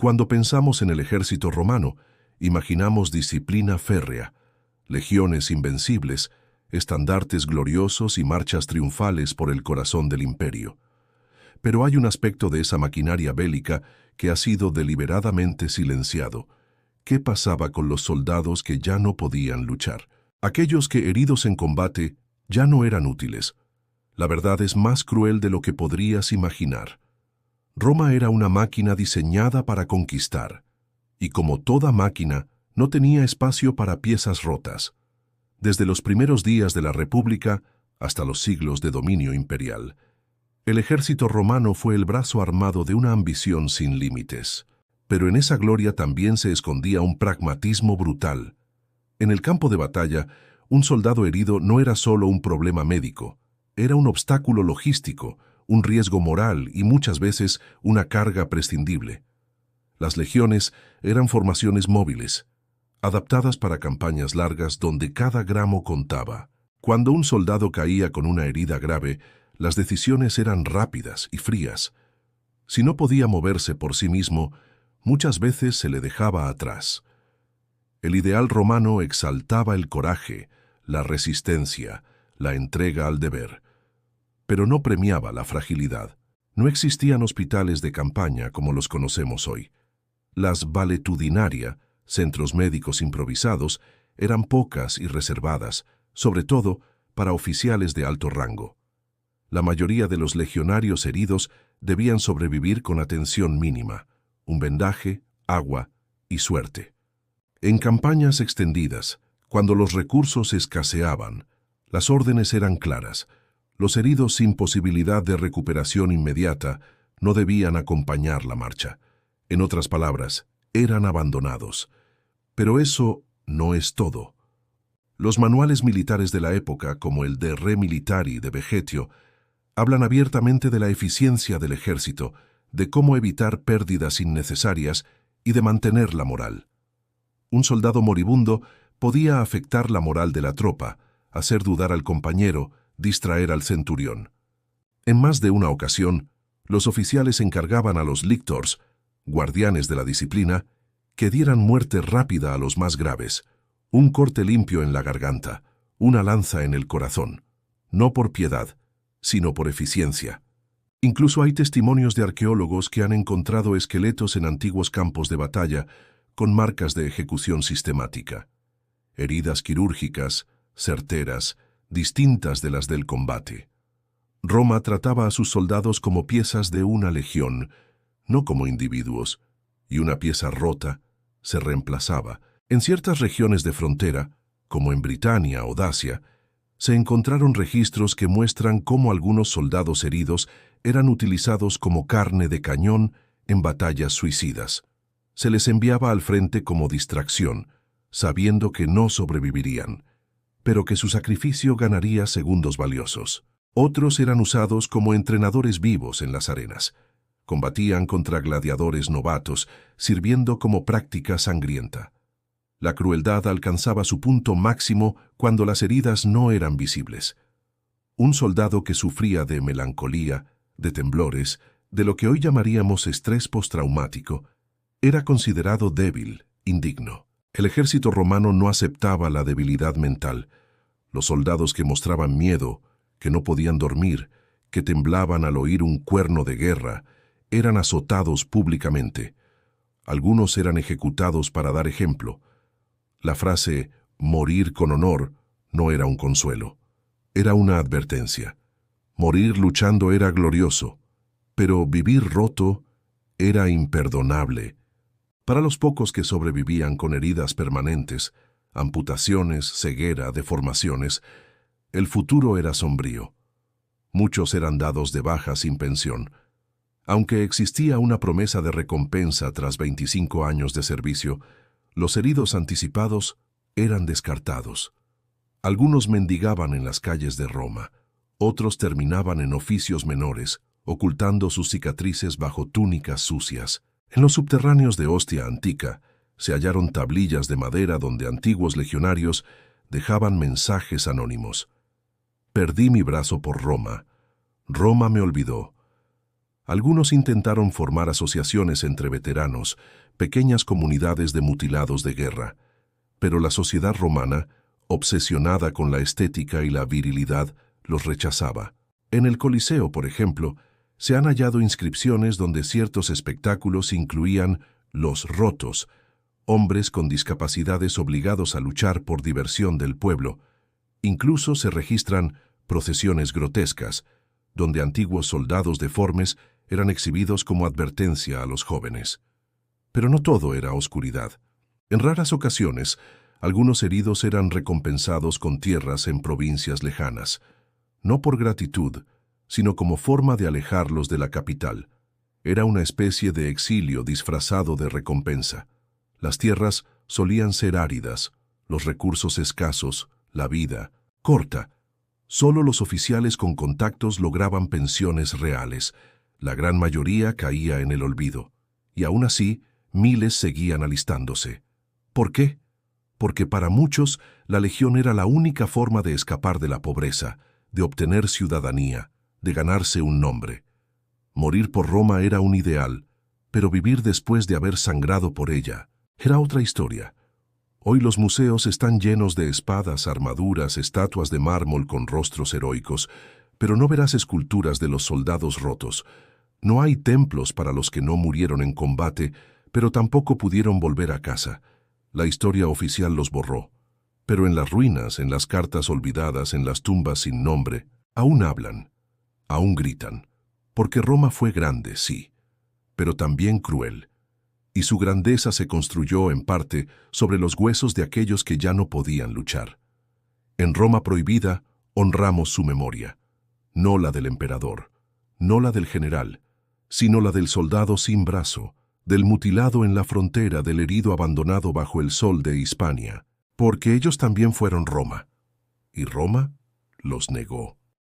Cuando pensamos en el ejército romano, imaginamos disciplina férrea, legiones invencibles, estandartes gloriosos y marchas triunfales por el corazón del imperio. Pero hay un aspecto de esa maquinaria bélica que ha sido deliberadamente silenciado. ¿Qué pasaba con los soldados que ya no podían luchar? Aquellos que, heridos en combate, ya no eran útiles. La verdad es más cruel de lo que podrías imaginar. Roma era una máquina diseñada para conquistar, y como toda máquina, no tenía espacio para piezas rotas. Desde los primeros días de la República hasta los siglos de dominio imperial, el ejército romano fue el brazo armado de una ambición sin límites. Pero en esa gloria también se escondía un pragmatismo brutal. En el campo de batalla, un soldado herido no era solo un problema médico, era un obstáculo logístico, un riesgo moral y muchas veces una carga prescindible. Las legiones eran formaciones móviles, adaptadas para campañas largas donde cada gramo contaba. Cuando un soldado caía con una herida grave, las decisiones eran rápidas y frías. Si no podía moverse por sí mismo, muchas veces se le dejaba atrás. El ideal romano exaltaba el coraje, la resistencia, la entrega al deber, pero no premiaba la fragilidad. No existían hospitales de campaña como los conocemos hoy. Las valetudinaria, centros médicos improvisados, eran pocas y reservadas, sobre todo para oficiales de alto rango. La mayoría de los legionarios heridos debían sobrevivir con atención mínima, un vendaje, agua y suerte. En campañas extendidas, cuando los recursos escaseaban, las órdenes eran claras. Los heridos sin posibilidad de recuperación inmediata no debían acompañar la marcha. En otras palabras, eran abandonados. Pero eso no es todo. Los manuales militares de la época, como el de Re Militari de Vegetio, hablan abiertamente de la eficiencia del ejército, de cómo evitar pérdidas innecesarias y de mantener la moral. Un soldado moribundo podía afectar la moral de la tropa, hacer dudar al compañero, distraer al centurión. En más de una ocasión, los oficiales encargaban a los lictors, guardianes de la disciplina, que dieran muerte rápida a los más graves, un corte limpio en la garganta, una lanza en el corazón, no por piedad, sino por eficiencia. Incluso hay testimonios de arqueólogos que han encontrado esqueletos en antiguos campos de batalla con marcas de ejecución sistemática. Heridas quirúrgicas, certeras, distintas de las del combate. Roma trataba a sus soldados como piezas de una legión, no como individuos, y una pieza rota se reemplazaba. En ciertas regiones de frontera, como en Britania o Dacia, se encontraron registros que muestran cómo algunos soldados heridos eran utilizados como carne de cañón en batallas suicidas. Se les enviaba al frente como distracción, sabiendo que no sobrevivirían, pero que su sacrificio ganaría segundos valiosos. Otros eran usados como entrenadores vivos en las arenas. Combatían contra gladiadores novatos, sirviendo como práctica sangrienta. La crueldad alcanzaba su punto máximo cuando las heridas no eran visibles. Un soldado que sufría de melancolía, de temblores, de lo que hoy llamaríamos estrés postraumático, era considerado débil, indigno. El ejército romano no aceptaba la debilidad mental. Los soldados que mostraban miedo, que no podían dormir, que temblaban al oír un cuerno de guerra, eran azotados públicamente. Algunos eran ejecutados para dar ejemplo. La frase «morir con honor» no era un consuelo, era una advertencia. Morir luchando era glorioso, pero vivir roto era imperdonable. Para los pocos que sobrevivían con heridas permanentes, amputaciones, ceguera, deformaciones, el futuro era sombrío. Muchos eran dados de baja sin pensión. Aunque existía una promesa de recompensa tras 25 años de servicio, los heridos anticipados eran descartados. Algunos mendigaban en las calles de Roma, otros terminaban en oficios menores, ocultando sus cicatrices bajo túnicas sucias. En los subterráneos de Ostia Antica se hallaron tablillas de madera donde antiguos legionarios dejaban mensajes anónimos. Perdí mi brazo por Roma. Roma me olvidó. Algunos intentaron formar asociaciones entre veteranos, pequeñas comunidades de mutilados de guerra, pero la sociedad romana, obsesionada con la estética y la virilidad, los rechazaba. En el Coliseo, por ejemplo, se han hallado inscripciones donde ciertos espectáculos incluían los rotos, hombres con discapacidades obligados a luchar por diversión del pueblo. Incluso se registran procesiones grotescas, donde antiguos soldados deformes eran exhibidos como advertencia a los jóvenes. Pero no todo era oscuridad. En raras ocasiones, algunos heridos eran recompensados con tierras en provincias lejanas, no por gratitud, sino como forma de alejarlos de la capital. Era una especie de exilio disfrazado de recompensa. Las tierras solían ser áridas, los recursos escasos, la vida corta. Solo los oficiales con contactos lograban pensiones reales. La gran mayoría caía en el olvido. Y aún así, miles seguían alistándose. ¿Por qué? Porque para muchos la legión era la única forma de escapar de la pobreza, de obtener ciudadanía, de ganarse un nombre. Morir por Roma era un ideal, pero vivir después de haber sangrado por ella era otra historia. Hoy los museos están llenos de espadas, armaduras, estatuas de mármol con rostros heroicos, pero no verás esculturas de los soldados rotos. No hay templos para los que no murieron en combate, pero tampoco pudieron volver a casa. La historia oficial los borró. Pero en las ruinas, en las cartas olvidadas, en las tumbas sin nombre, aún hablan, aún gritan. Porque Roma fue grande, sí, pero también cruel. Y su grandeza se construyó, en parte, sobre los huesos de aquellos que ya no podían luchar. En Roma prohibida, honramos su memoria. No la del emperador, no la del general, sino la del soldado sin brazo, del mutilado en la frontera, del herido abandonado bajo el sol de Hispania, porque ellos también fueron Roma, y Roma los negó.